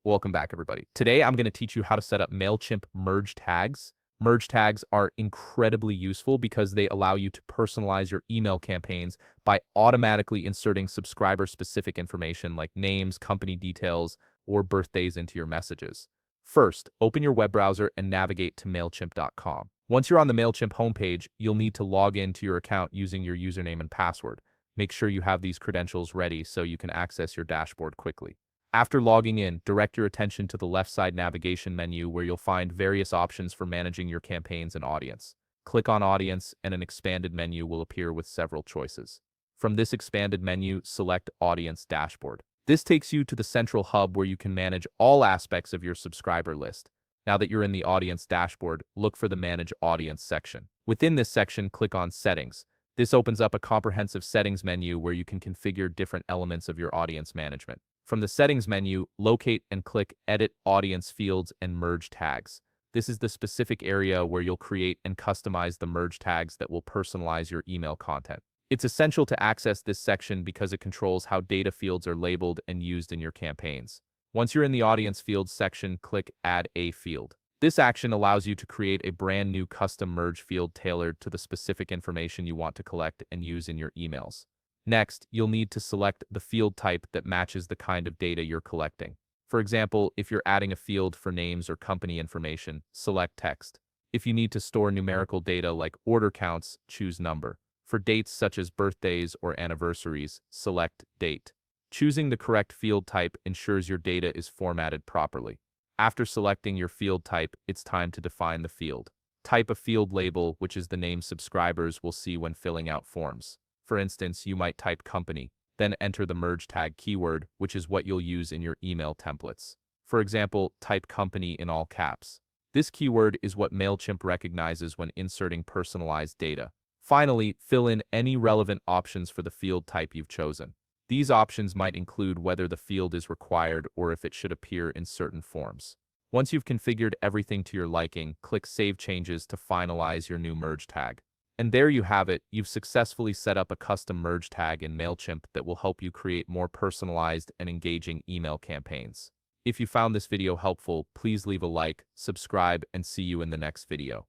Welcome back, everybody. Today, I'm going to teach you how to set up Mailchimp merge tags. Merge tags are incredibly useful because they allow you to personalize your email campaigns by automatically inserting subscriber-specific information like names, company details, or birthdays into your messages. First, open your web browser and navigate to Mailchimp.com. Once you're on the Mailchimp homepage, you'll need to log into your account using your username and password. Make sure you have these credentials ready so you can access your dashboard quickly. After logging in, direct your attention to the left side navigation menu where you'll find various options for managing your campaigns and audience. Click on Audience and an expanded menu will appear with several choices. From this expanded menu, select Audience Dashboard. This takes you to the central hub where you can manage all aspects of your subscriber list. Now that you're in the Audience Dashboard, look for the Manage Audience section. Within this section, click on Settings. This opens up a comprehensive settings menu where you can configure different elements of your audience management. From the Settings menu, locate and click Edit Audience Fields and Merge Tags. This is the specific area where you'll create and customize the merge tags that will personalize your email content. It's essential to access this section because it controls how data fields are labeled and used in your campaigns. Once you're in the Audience Fields section, click Add a Field. This action allows you to create a brand new custom merge field tailored to the specific information you want to collect and use in your emails. Next, you'll need to select the field type that matches the kind of data you're collecting. For example, if you're adding a field for names or company information, select text. If you need to store numerical data like order counts, choose number. For dates such as birthdays or anniversaries, select date. Choosing the correct field type ensures your data is formatted properly. After selecting your field type, it's time to define the field. Type a field label, which is the name subscribers will see when filling out forms. For instance, you might type company, then enter the merge tag keyword, which is what you'll use in your email templates. For example, type company in all caps. This keyword is what Mailchimp recognizes when inserting personalized data. Finally, fill in any relevant options for the field type you've chosen. These options might include whether the field is required or if it should appear in certain forms. Once you've configured everything to your liking, click Save Changes to finalize your new merge tag. And there you have it, you've successfully set up a custom merge tag in Mailchimp that will help you create more personalized and engaging email campaigns. If you found this video helpful, please leave a like, subscribe, and see you in the next video.